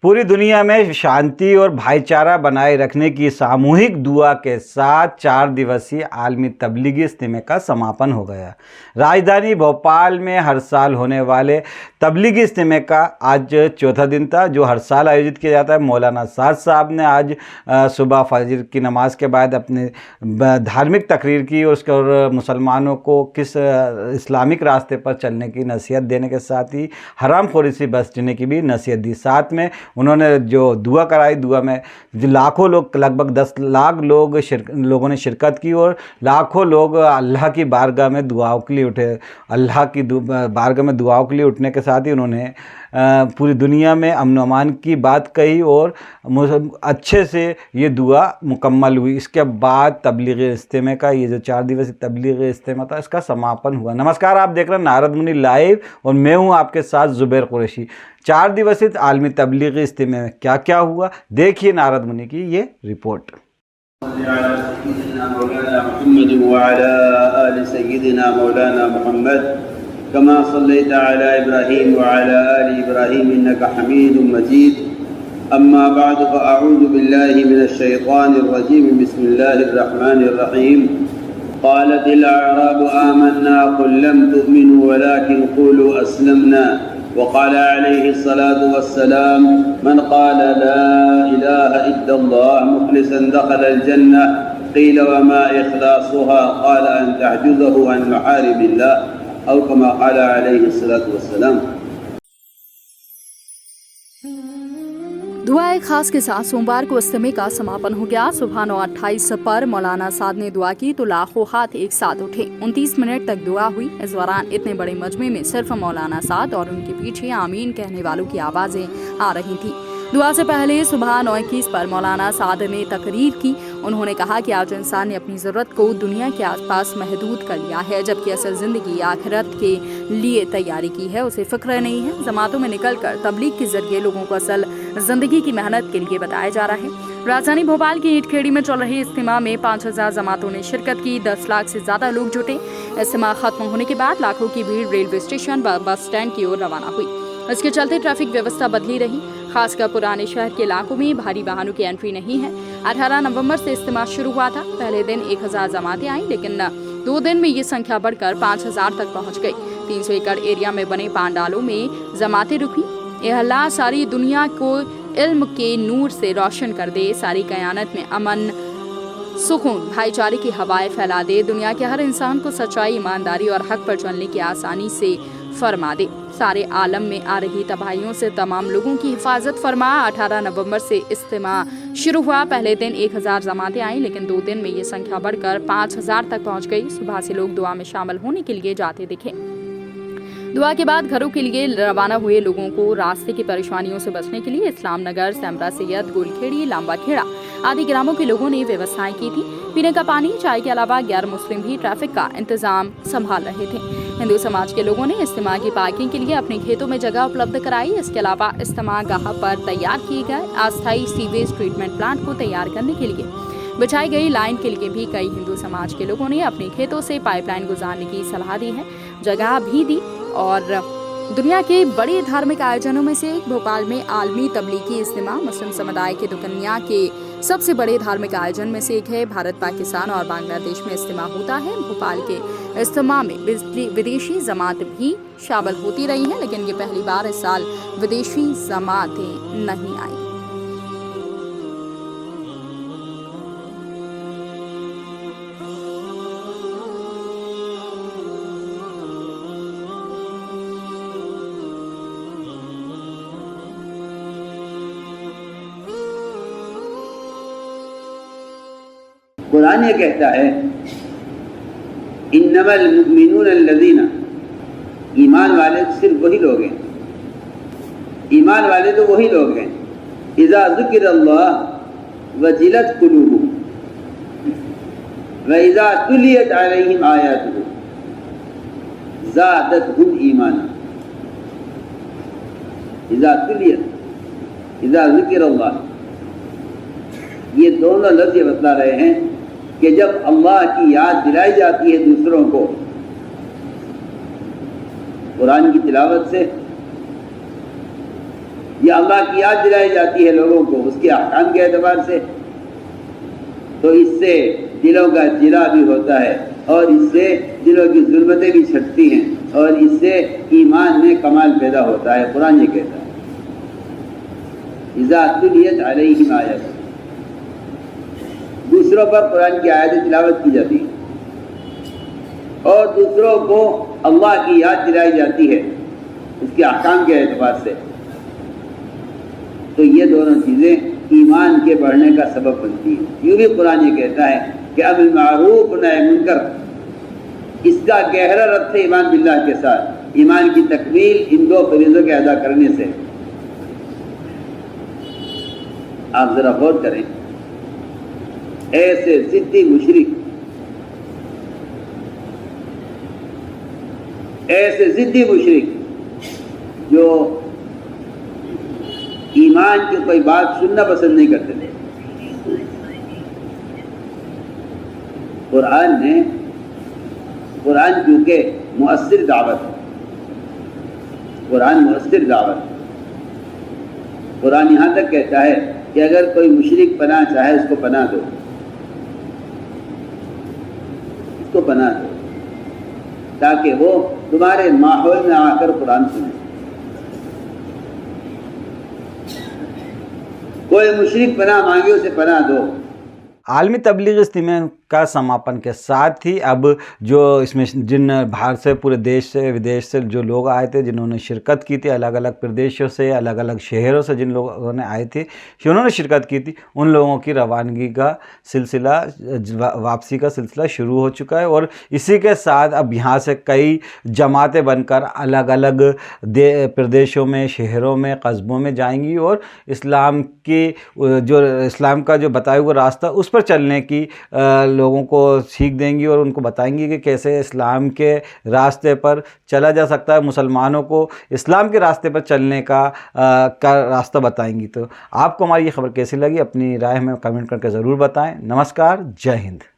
पूरी दुनिया में शांति और भाईचारा बनाए रखने की सामूहिक दुआ के साथ 4 दिवसीय आलमी तबलीगी इज्तिमा का समापन हो गया। राजधानी भोपाल में हर साल होने वाले तबलीगी इज्तिमा का आज चौथा दिन था, जो हर साल आयोजित किया जाता है। मौलाना साद साहब ने आज सुबह फजर की नमाज के बाद अपने धार्मिक तकरीर की और उसके और मुसलमानों को किस इस्लामिक रास्ते पर चलने की नसीहत देने के साथ ही हराम खोरी से बचने की भी नसीहत दी। साथ में उन्होंने जो दुआ कराई, दुआ में जो लाखों लोग, लगभग 10 लाख लोगों ने शिरकत की और लाखों लोग अल्लाह की बारगाह में दुआओं के लिए उठे। अल्लाह की बारगाह में दुआओं के लिए उठने के साथ ही उन्होंने पूरी दुनिया में अमन अमान की बात कही और अच्छे से ये दुआ मुकम्मल हुई। इसके बाद तबलीगी इज्तिमा का ये जो 4 दिवसीय तबलीगी इज्तिमा था, इसका समापन हुआ। नमस्कार, आप देख रहे हैं नारद मुनि लाइव और मैं हूँ आपके साथ ज़ुबैर कुरैशी। 4 दिवसीय आलमी तबलीगी इज्तिमा में क्या क्या हुआ, देखिए नारद मुनि की ये रिपोर्ट। कमा सल्लैता अला इब्राहीम व अला आलि इब्राहीम इन्नका हमीदुम मजीद। अम्मा बाद फ़अऊज़ु बिल्लाहि मिनश शैतानिर रजीम। बिस्मिल्लाहिर रहमानिर रहीम। क़ालतिल अअराबु आमन्ना क़ुल लम तु'मिनु वलाकिन क़ूलू अस्लमना वक़ाल अलैहिस्सलातु वस्सलाम मन क़ाल ला इलाहा इल्लल्लाह मुख़लिसन दख़लल जन्नह क़ील वमा इख़लासुहा क़ाल अन तहजुज़हु अन महारिमिल्लाह और कमा क़ाल अलैहिस्सलातु वस्सलाम। दुआ खास के साथ सोमवार को इज्तिमा का समापन हो गया। सुबह 9:28 पर मौलाना साद ने दुआ की तो लाखों हाथ एक साथ उठे। 29 मिनट तक दुआ हुई। इस दौरान इतने बड़े मजमे में सिर्फ मौलाना साद और उनके पीछे आमीन कहने वालों की आवाजें आ रही थी। दुआ से पहले सुबह 9:21 पर मौलाना साद ने तकरीर की। उन्होंने कहा कि आज इंसान ने अपनी ज़रूरत को दुनिया के आसपास महदूद कर लिया है, जबकि असल ज़िंदगी आखिरत के लिए तैयारी की है। उसे फ़िक्र नहीं है। जमातों में निकलकर तबलीग के जरिए लोगों को असल ज़िंदगी की मेहनत के लिए बताया जा रहा है। राजधानी भोपाल की ईंटखेड़ी में चल रहे इज्तिमा में 5000 जमातों ने शिरकत की। 10 लाख से ज़्यादा लोग जुटे। इज्तिमा खत्म होने के बाद लाखों की भीड़ रेलवे स्टेशन व बस स्टैंड की ओर रवाना हुई। इसके चलते ट्रैफिक व्यवस्था बदली रही। खासकर पुराने शहर के इलाकों में भारी वाहनों की एंट्री नहीं है। 18 नवंबर से इज्तिमा शुरू हुआ था। पहले दिन 1000 जमातें आईं, लेकिन 2 दिन में ये संख्या बढ़कर 5000 तक पहुंच गई। 300 एकड़ एरिया में बने पांडालों में जमातें रुकी। यह अल्लाह सारी दुनिया को इल्म के नूर से रोशन कर दे, सारी कयानत में अमन, सुकून, भाईचारे की हवाएं फैला दे, दुनिया के हर इंसान को सच्चाई, ईमानदारी और हक पर चलने की आसानी से फरमा दे, सारे आलम में आ रही तबाहियों से तमाम लोगों की हिफाजत फरमा। 18 नवंबर से इज्तिमा शुरू हुआ। पहले दिन 1000 जमातें आईं, लेकिन 2 दिन में ये संख्या बढ़कर 5000 तक पहुंच गई। सुबह से लोग दुआ में शामिल होने के लिए जाते दिखे। दुआ के बाद घरों के लिए रवाना हुए लोगों को रास्ते की परेशानियों से बचने के लिए इस्लाम नगर, सेमरा सैयद, गोलखेड़ी, लांबा खेड़ा आदि ग्रामों के लोगों ने व्यवस्थाएं की थी। पीने का पानी, चाय के अलावा गैर मुस्लिम भी ट्रैफिक का इंतजाम संभाल रहे थे। हिंदू समाज के लोगों ने इज्तिमा की पार्किंग के लिए अपने खेतों में जगह उपलब्ध कराई। इसके अलावा इज्तिमा गाह पर तैयार किए गए अस्थायी सीवेज ट्रीटमेंट प्लांट को तैयार करने के लिए बिछाई गई लाइन के लिए भी कई हिंदू समाज के लोगों ने अपने खेतों से पाइपलाइन गुजारने की सलाह दी है, जगह भी दी। और दुनिया के बड़े धार्मिक आयोजनों में से एक भोपाल में आलमी तबलीगी इज्तिमा मुस्लिम समुदाय के दुनिया के सबसे बड़े धार्मिक आयोजन में से एक है। भारत, पाकिस्तान और बांग्लादेश में इज्तिमा होता है। भोपाल के इज्तिमा में विदेशी जमात भी शामिल होती रही हैं, लेकिन ये पहली बार इस साल विदेशी जमातें नहीं आई। कुरान ये कहता है इन्नमल मुमिनून अल्लज़ीना, ईमान वाले सिर्फ वही लोग हैं, ईमान वाले तो वही लोग हैं, इज़ा ज़ुकिरल्लाह वजिलत कुलूबुहुम व इज़ा तुलियत अलैहिम आयातुहु ज़ादतहुम ईमाना। इज़ा तुलियत, इज़ा ज़ुकिरल्लाह, ये दोनों लफ्ज़ बतला रहे हैं कि जब अल्लाह की याद दिलाई जाती है दूसरों को कुरान की तिलावत से, ये अल्लाह की याद दिलाई जाती है लोगों को उसके अहकाम के एतबार से, तो इससे दिलों का जिला भी होता है और इससे दिलों की जुल्मतें भी छटती हैं और इससे ईमान में कमाल पैदा होता है। कुरान ये कहता है इज़ा तुलियत अलैहिम आयत, दूसरों पर कुरान की आयतें तिलावत की जाती है और दूसरों को अल्लाह की याद दिलाई जाती है उसके अहकाम के एतबार से, तो ये दोनों चीज़ें ईमान के बढ़ने का सबब बनती है। यूँ भी कुरान ये कहता है कि अमल मारूफ नही मुनकर, इसका गहरा रब्त है ईमान बिल्लाह के साथ। ईमान की तकमील इन दो फरीज़ों के अदा करने से। आप जरा गौर करें, ऐसे जिद्दी मुशरिक, ऐसे जिद्दी मुशरिक जो ईमान की कोई बात सुनना पसंद नहीं करते थे, कुरान क्योंकि मुअस्सिर दावत है, कुरान मुअस्सिर दावत है। कुरान यहाँ तक कहता है कि अगर कोई मुशरिक पनाह चाहे उसको पनाह दो, उसको पनाह दो, ताकि वो तुम्हारे माहौल में आकर कुरान सुने। कोई मुशरिक पनाह मांगे उसे पनाह दो। आलमी तबलीग इज्तिमा का समापन के साथ ही अब जो इसमें जिन बाहर से पूरे देश से विदेश से जो लोग आए थे, जिन्होंने शिरकत की थी, अलग अलग प्रदेशों से अलग अलग शहरों से जिन लोगों ने आए थे, जिन्होंने शिरकत की थी, उन लोगों की रवानगी का सिलसिला, वापसी का सिलसिला शुरू हो चुका है। और इसी के साथ अब यहाँ से कई जमातें बनकर अलग अलग प्रदेशों में, शहरों में, कस्बों में जाएंगी और इस्लाम का जो बताया हुआ रास्ता उस पर चलने की लोगों को सीख देंगी और उनको बताएंगी कि कैसे इस्लाम के रास्ते पर चला जा सकता है। मुसलमानों को इस्लाम के रास्ते पर चलने का रास्ता बताएंगी। तो आपको हमारी ये खबर कैसी लगी, अपनी राय में कमेंट करके ज़रूर बताएं। नमस्कार, जय हिंद।